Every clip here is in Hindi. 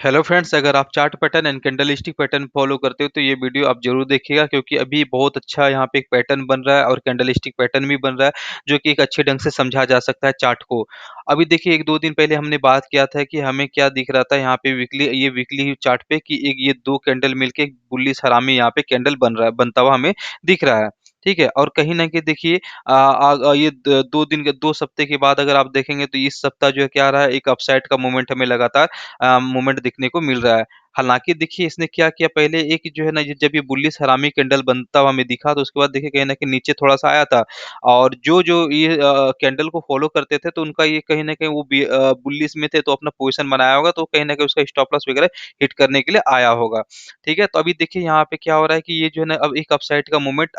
हेलो फ्रेंड्स, अगर आप chart pattern and candlestick pattern follow करते हो तो ये वीडियो आप जरूर देखिएगा, क्योंकि अभी बहुत अच्छा यहाँ पे एक पैटर्न बन रहा है और कैंडलस्टिक पैटर्न भी बन रहा है जो कि एक अच्छे ढंग से समझा जा सकता है चार्ट को। अभी देखिए, एक दो दिन पहले हमने बात किया था कि हमें क्या दिख रहा था यहाँ पे वीकली चार्ट पे कि एक ये दो कैंडल मिलके एक बुल्लिश हरामी यहाँ पे कैंडल बनता हुआ हमें दिख रहा है। ठीक है, और कहीं ना कहीं देखिए ये 2 दिन के 2 सप्ताह के बाद अगर आप देखेंगे तो इस सप्ताह जो है क्या रहा है, एक अपसाइड का मोमेंट हमें लगातार मूवमेंट देखने को मिल रहा है। हालाँकि देखिए, इसने क्या किया, पहले एक जो है ना, ये जब ये बुलिश हरामी कैंडल बनता हुआ हमें दिखा तो उसके बाद देखिए कहीं न कहीं नीचे थोड़ा-सा आया था। और जो ये कैंडल को फ़ॉलो करते थे तो उनका ये कहीं न कहीं वो बुलिश में थे तो अपना पोज़ीशन बनाया होगा, तो कहीं न कहीं उसका स्टॉप लॉस वगैरह हिट करने के लिए आया होगा। ठीक है? तो अभी देखिए यहाँ पे क्या हो रहा है कि ये जो है ना, अब एक अपसाइड का मूवमेंट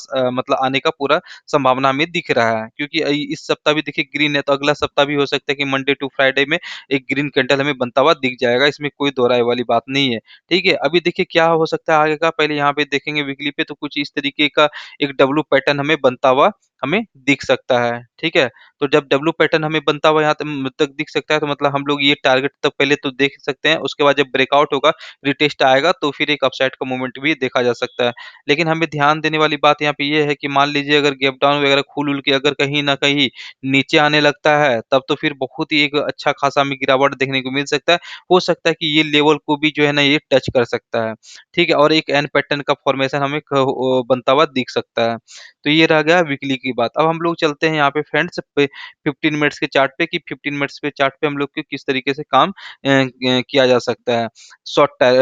मतलब आने का पूरा संभावना हमें दिख रहा है। क्योंकि इस सप्ताह भी देखिए ग्रीन है, तो अगला सप्ताह भी हो सकता है कि मंडे टू फ्राइडे में एक ग्रीन कैंडल हमें बनता हुआ दिख जाएगा, इसमें कोई दो राय वाली बात नहीं है। ठीक है? अभी देखिए क्या हो सकता है आगे का, पहले यहाँ पे देखेंगे वीकली पे तो कुछ इस तरीके का एक डब्लू पैटर्न हमें बनता हुआ हमें दिख सकता है। ठीक है? तो जब डब्लू पैटर्न हमें बनता हुआ यहाँ तक दिख सकता है तो मतलब हम लोग ये टारगेट तक पहले तो देख सकते हैं, उसके बाद जब ब्रेकआउट होगा, रिटेस्ट आएगा तो फिर एक अपसाइड का मूवमेंट भी देखा जा सकता है। लेकिन हमें ध्यान देने वाली बात यहाँ पे ये है कि मान लीजिए अगर गैप डाउन वगैरह खुल-वुल के अगर कहीं न कहीं नीचे आने लगता है, तब तो फिर बहुत ही एक अच्छा खासा हमें गिरावट देखने को मिल सकता है। हो सकता है कि ये लेवल को भी जो है ना, ये टच कर सकता है। ठीक है? और एक एन पैटर्न का फॉर्मेशन हमें बनता हुआ दिख सकता है। तो ये रह गया वीकली की बात। अब हम लोग चलते हैं यहाँ पे फ्रेंड्स पे 15 मिनट्स के चार्ट पे, कि 15 मिनट्स पे चार्ट पे हम लोग को किस तरीके से काम किया जा सकता है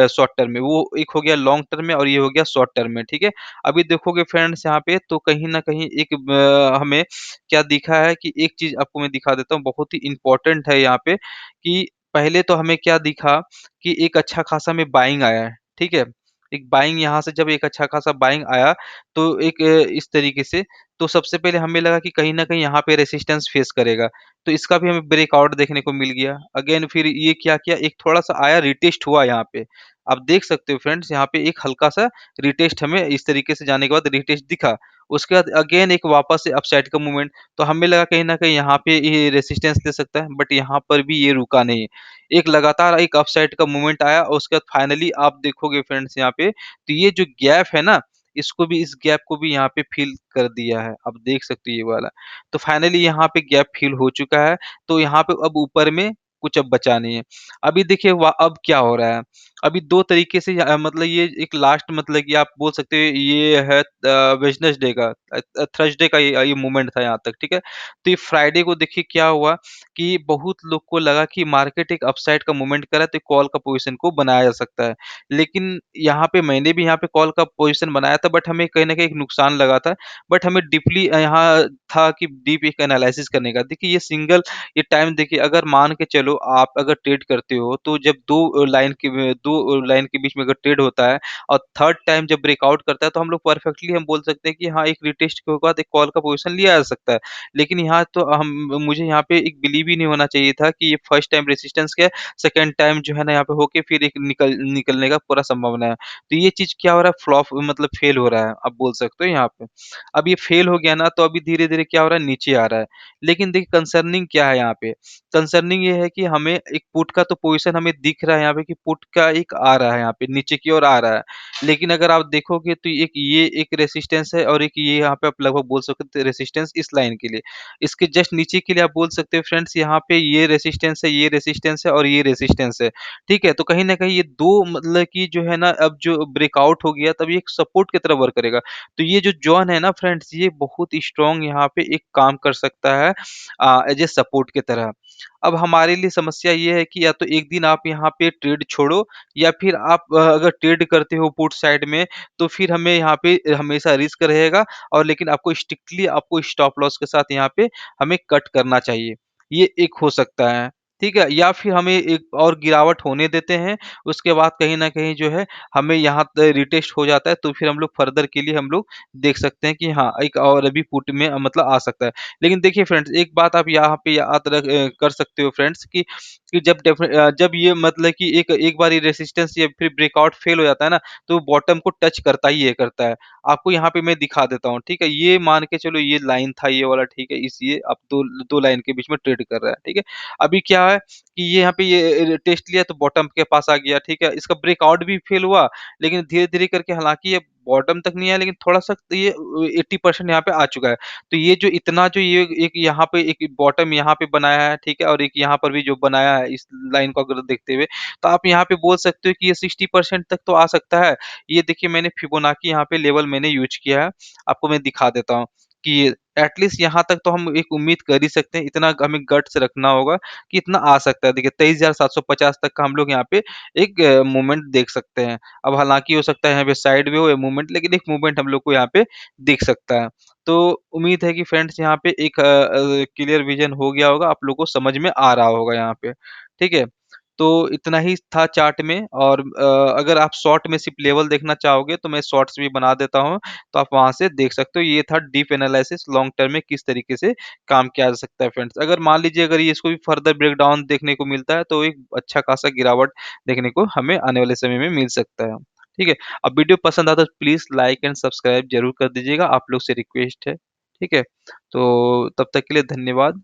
शॉर्ट टर्म में। वो एक हो गया लॉन्ग टर्म में और ये हो गया शॉर्ट टर्म में। ठीक है? अभी देखोगे फ्रेंड्स यहाँ पे तो कहीं न कहीं एक हमें क्या दिखा है कि एक चीज़ आपको मैं दिखा देता हूँ, बहुत ही इम्पोर्टेंट है यहाँ पे, कि पहले तो हमें क्या दिखा कि एक अच्छा खासा हमें बाइंग आया है, ठीक है? एक बाइंग यहाँ से जब एक अच्छा खासा बाइंग आया तो एक इस तरीके से, तो सबसे पहले हमें लगा कि कहीं न कहीं यहाँ पे रेजिस्टेंस फेस करेगा, तो इसका भी हमें ब्रेकआउट देखने को मिल गया। अगेन फिर ये क्या किया, एक थोड़ा-सा आया, रिटेस्ट हुआ यहाँ पे। आप देख सकते हो फ्रेंड्स, यहाँ पे एक हल्का-सा रिटेस्ट हमें इस तरीके से जाने के बाद रिटेस्ट दिखा। उसके बाद अगेन एक वापस से अपसाइड का मूवमेंट, तो हमें लगा कहीं न कहीं यहाँ पे ये रेजिस्टेंस ले सकता है, बट यहाँ पर भी ये रुका नहीं। एक लगातार एक अपसाइड का मूवमेंट आया और उसके बाद फाइनली आप देखोगे फ्रेंड्स यहाँ पे, तो ये जो गैप है ना, इस गैप को भी यहाँ पे फिल कर दिया है। आप देख सकते हो ये वाला। तो फाइनली यहाँ पे गैप फिल हो चुका है, तो यहाँ पे अब ऊपर में कुछ अब बचा नहीं है। अभी देखिए अब क्या हो रहा है, अभी 2 तरीके से मतलब ये एक लास्ट, मतलब कि आप बोल सकते हैं ये है वेडनेसडे का थर्सडे का ये मूवमेंट था यहाँ तक, ठीक है? तो ये फ्राइडे को देखिए क्या हुआ कि बहुत लोग को लगा कि मार्केट एक अपसाइड का मूवमेंट कर रहा है, तो कॉल का पोज़ीशन को बनाया जा सकता है। लेकिन यहाँ पे मैंने भी यहाँ पे कॉल का पोज़ीशन बनाया था, बट हमें कहीं न कहीं एक नुकसान लगा था। बट हमें डीपली यहाँ था कि डीप एक एनालिसिस करने का। देखिए ये टाइम देखिए, अगर मान के चलो आप अगर ट्रेड करते हो तो जब 2 लाइन के बीच में अगर ट्रेड होता है और थर्ड टाइम जब ब्रेकआउट करता है तो हम लोग परफेक्टली हम बोल सकते हैं कि हाँ, एक रिटेस्ट के बाद एक कॉल का पोज़ीशन लिया जा सकता है। लेकिन यहाँ तो हम मुझे यहाँ पे एक बिलीव ही नहीं होना चाहिए था कि ये फर्स्ट टाइम रेजिस्टेंस के सेकंड टाइम जो है ना, यहाँ पे होके फिर एक निकलने का पूरा संभावना है। तो ये चीज़ क्या हो रहा है, फ्लॉप मतलब फेल हो रहा है, आप बोल सकते हो यहाँ पे। अब ये फेल हो गया ना, तो अभी धीरे-धीरे क्या हो रहा है, नीचे आ रहा है। लेकिन देखिए कंसर्निंग क्या है यहाँ पे? कंसर्निंग ये है कि हमें एक पुट का तो पोज़ीशन हमें दिख रहा है यहाँ पे कि पुट का एक आ रहा है यहाँ पे, नीचे की ओर आ रहा है। लेकिन अगर आप देखोगे तो ये एक रेजिस्टेंस है और एक ये यहाँ पे आप लगभग बोल सकते हो रेजिस्टेंस इस लाइन के लिए। इसके जस्ट नीचे के लिए आप बोल सकते हो फ्रेंड्स, यहाँ पे ये रेजिस्टेंस है, ये रेजिस्टेंस है और ये रेजिस्टेंस है। ठीक है? तो कहीं न कहीं ये 2 मतलब कि जो है ना, अब जो ब्रेकआउट हो गया तब ये एक सपोर्ट की तरह वर्क करेगा। तो ये जो ज़ोन है ना फ्रेंड्स, ये बहुत स्ट्रॉन्ग यहाँ पे एक काम कर सकता है एज़ ए सपोर्ट की तरह। अब हमारे लिए समस्या ये है कि या तो एक दिन आप यहाँ पे ट्रेड छोड़ो, या फिर आप अगर ट्रेड करते हो पुट साइड में तो फिर हमें यहाँ पे हमेशा रिस्क रहेगा, और लेकिन आपको स्ट्रिक्टली आपको स्टॉप लॉस के साथ यहाँ पे हमें कट करना चाहिए। ये एक हो सकता है, ठीक है? या फिर हमें एक और गिरावट होने देते हैं, उसके बाद कहीं न कहीं जो है हमें यहाँ रिटेस्ट हो जाता है, तो फिर हम लोग फर्दर के लिए हम लोग देख सकते हैं कि हाँ, एक और अभी पुट में मतलब आ सकता है। लेकिन देखिए फ्रेंड्स, एक बात आप यहाँ पे याद कर सकते हो फ्रेंड्स, कि जब ये मतलब कि एक एक बार ये रेजिस्टेंस या फिर ब्रेकआउट फेल हो जाता है ना, तो बॉटम को टच करता है। आपको यहाँ पे मैं दिखा देता हूँ, ठीक है? ये मान के चलो ये लाइन था ये वाला, ठीक है? इस ये अब 2 लाइन के बीच में ट्रेड कर रहा है, ठीक है? अभी क्या रहा है कि ये यहाँ पे ये टेस्ट लिया तो बॉटम के पास आ गया, ठीक है? इसका ब्रेकआउट भी फेल हुआ, लेकिन धीरे-धीरे करके हालाँकि ये बॉटम तक नहीं आया, लेकिन थोड़ा-सा ये 80% यहाँ पे आ चुका है। तो ये जो इतना जो ये एक यहाँ पे एक बॉटम यहाँ पे बनाया है, ठीक है? और एक यहाँ पर भी जो बनाया है इस लाइन को अगर देखते हुए, तो आप यहाँ पे बोल सकते हो कि ये 60% तक तो आ सकता है। ये देखिए मैंने फिबोनाची यहाँ पे लेवल मैंने यूज़ किया है, आपको मैं दिखा देता हूँ कि एट लीस्ट यहाँ तक तो हम एक उम्मीद कर ही सकते हैं, इतना हमें गट्स रखना होगा कि इतना आ सकता है। देखिए 23,750 तक का हम लोग यहाँ पे एक मूवमेंट देख सकते हैं। अब हालाँकि हो सकता है यहाँ पे साइड वे हो या मूवमेंट, लेकिन एक मूवमेंट हम लोग को यहाँ पे दिख सकता है। तो उम्मीद है कि फ्रेंड्स यहाँ पे एक क्लियर विज़न हो गया होगा, आप लोगों को समझ में आ रहा होगा यहाँ पे, ठीक है? तो इतना ही था चार्ट में, और अगर आप शॉर्ट में सिर्फ़ लेवल देखना चाहोगे तो मैं शॉर्ट्स भी बना देता हूँ, तो आप वहाँ से देख सकते हो। ये था डीप एनालिसिस लॉन्ग टर्म में किस तरीके से काम किया जा सकता है फ्रेंड्स। अगर मान लीजिए अगर ये इसको भी फर्दर ब्रेकडाउन देखने को मिलता है तो एक अच्छा खासा गिरावट देखने को हमें आने वाले समय में मिल सकता है। ठीक है? अब वीडियो पसंद आता है तो प्लीज़ लाइक एंड सब्सक्राइब ज़रूर कर दीजिएगा, आप लोग से रिक्वेस्ट है। ठीक है? तो तब तक के लिए धन्यवाद।